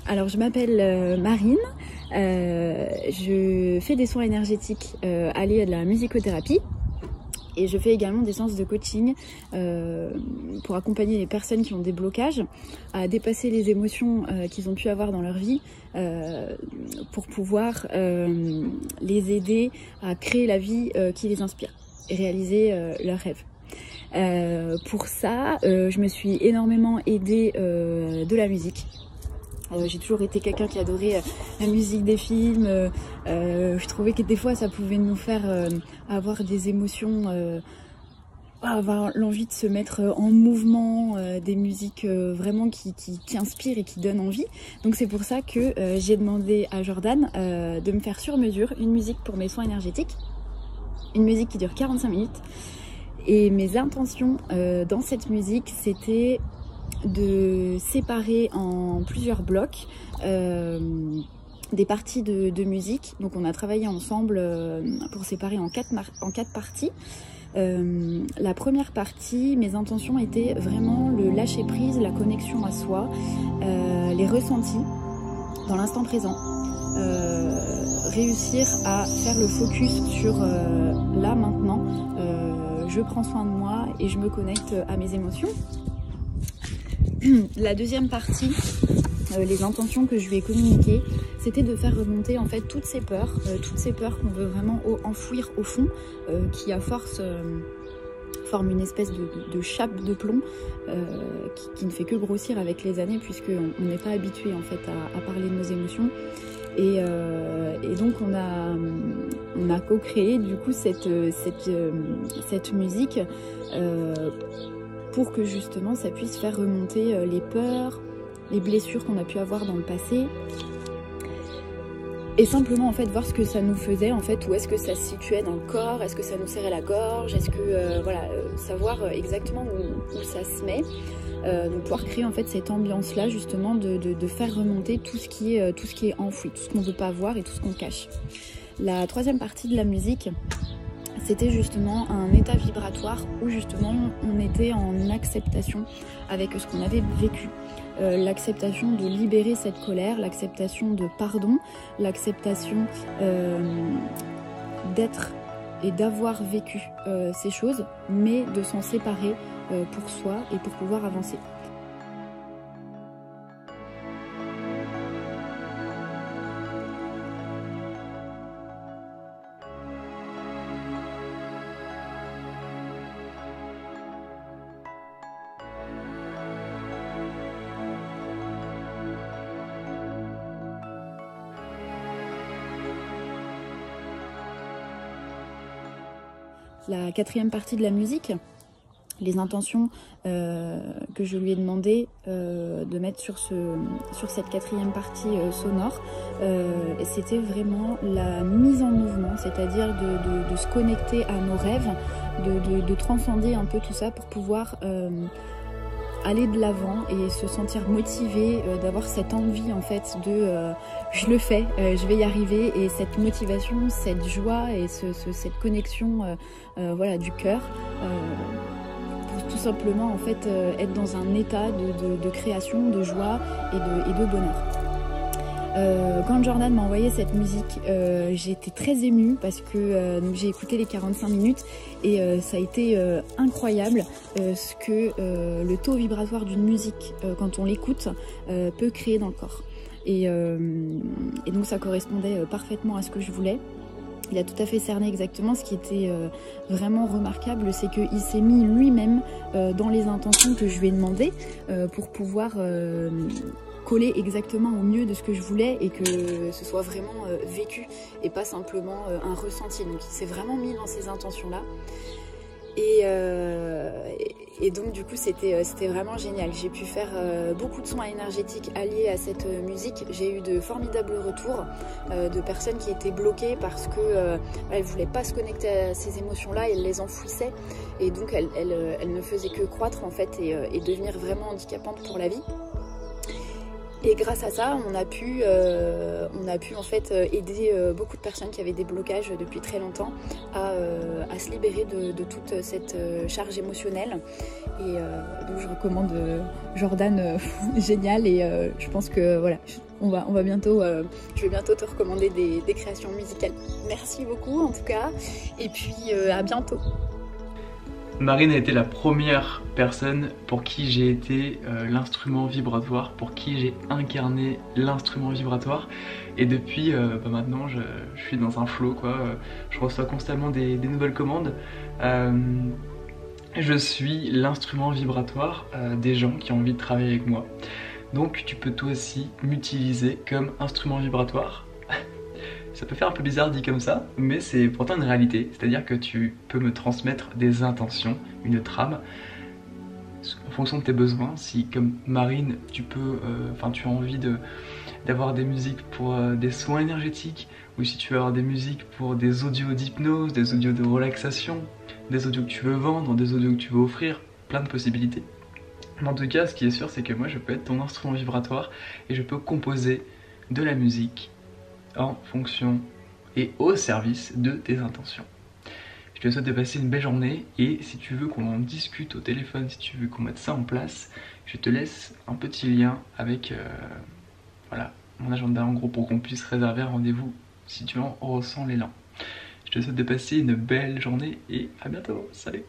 Alors je m'appelle Marine, je fais des soins énergétiques alliés à de la musicothérapie et je fais également des séances de coaching pour accompagner les personnes qui ont des blocages à dépasser les émotions qu'ils ont pu avoir dans leur vie pour pouvoir les aider à créer la vie qui les inspire et réaliser leurs rêves. Pour ça, je me suis énormément aidée de la musique. J'ai toujours été quelqu'un qui adorait la musique des films. Je trouvais que des fois ça pouvait nous faire avoir des émotions, avoir l'envie de se mettre en mouvement, des musiques vraiment qui inspirent et qui donnent envie. Donc c'est pour ça que j'ai demandé à Jordan de me faire sur mesure une musique pour mes soins énergétiques. Une musique qui dure 45 minutes. Et mes intentions dans cette musique, c'était de séparer en plusieurs blocs des parties de musique. Donc on a travaillé ensemble pour séparer en quatre parties. La première partie, mes intentions étaient vraiment le lâcher prise, la connexion à soi, les ressentis dans l'instant présent. Réussir à faire le focus sur là, maintenant, je prends soin de moi et je me connecte à mes émotions. La deuxième partie, les intentions que je lui ai communiquées, c'était de faire remonter en fait toutes ces peurs qu'on veut vraiment enfouir au fond, qui à force forment une espèce de chape de plomb qui ne fait que grossir avec les années, puisqu'on n'est pas habitué en fait à parler de nos émotions. Et donc on a co-créé du coup cette musique pour que justement ça puisse faire remonter les peurs, les blessures qu'on a pu avoir dans le passé, et simplement en fait voir ce que ça nous faisait en fait, où est-ce que ça se situait dans le corps, est-ce que ça nous serrait la gorge, est-ce que voilà, savoir exactement où ça se met. Donc pouvoir créer en fait cette ambiance là justement de faire remonter tout ce qui est enfoui, tout ce qu'on ne veut pas voir et tout ce qu'on cache. La troisième partie de la musique, c'était justement un état vibratoire où justement on était en acceptation avec ce qu'on avait vécu. L'acceptation de libérer cette colère, l'acceptation de pardon, l'acceptation d'être et d'avoir vécu ces choses, mais de s'en séparer pour soi et pour pouvoir avancer. La quatrième partie de la musique, les intentions que je lui ai demandé de mettre sur cette quatrième partie sonore, c'était vraiment la mise en mouvement, c'est-à-dire de se connecter à nos rêves, de transcender un peu tout ça pour pouvoir aller de l'avant et se sentir motivé, d'avoir cette envie en fait de je le fais, je vais y arriver, et cette motivation, cette joie et cette connexion voilà, du cœur pour tout simplement en fait être dans un état de création, de joie et de bonheur. Quand Jordan m'a envoyé cette musique, j'ai été très émue parce que j'ai écouté les 45 minutes et ça a été incroyable ce que le taux vibratoire d'une musique, quand on l'écoute, peut créer dans le corps. Et donc ça correspondait parfaitement à ce que je voulais. Il a tout à fait cerné exactement. Ce qui était vraiment remarquable, c'est qu'il s'est mis lui-même dans les intentions que je lui ai demandées pour pouvoir coller exactement au mieux de ce que je voulais et que ce soit vraiment vécu et pas simplement un ressenti. Donc il s'est vraiment mis dans ces intentions-là. Et donc du coup c'était vraiment génial. J'ai pu faire beaucoup de soins énergétiques alliés à cette musique. J'ai eu de formidables retours de personnes qui étaient bloquées parce que elles voulaient pas se connecter à ces émotions-là, elles les enfouissaient et donc elles ne faisaient que croître en fait et devenir vraiment handicapantes pour la vie. Et grâce à ça, on a pu en fait aider beaucoup de personnes qui avaient des blocages depuis très longtemps à se libérer de toute cette charge émotionnelle. Et donc je recommande Jordan, génial. Et je pense que voilà, on va bientôt, je vais bientôt te recommander des créations musicales. Merci beaucoup en tout cas, et puis à bientôt. Marine a été la première personne pour qui j'ai été l'instrument vibratoire, pour qui j'ai incarné l'instrument vibratoire. Et depuis maintenant je suis dans un flow quoi, je reçois constamment des nouvelles commandes. Je suis l'instrument vibratoire des gens qui ont envie de travailler avec moi. Donc tu peux toi aussi m'utiliser comme instrument vibratoire. Ça peut faire un peu bizarre dit comme ça, mais c'est pourtant une réalité. C'est-à-dire que tu peux me transmettre des intentions, une trame, en fonction de tes besoins. Si comme Marine, tu as envie d'avoir des musiques pour des soins énergétiques, ou si tu veux avoir des musiques pour des audios d'hypnose, des audios de relaxation, des audios que tu veux vendre, des audios que tu veux offrir, plein de possibilités. Mais en tout cas, ce qui est sûr, c'est que moi, je peux être ton instrument vibratoire et je peux composer de la musique en fonction et au service de tes intentions. Je te souhaite de passer une belle journée et si tu veux qu'on en discute au téléphone, si tu veux qu'on mette ça en place, je te laisse un petit lien avec voilà, mon agenda en gros pour qu'on puisse réserver un rendez-vous si tu en ressens l'élan. Je te souhaite de passer une belle journée et à bientôt, salut!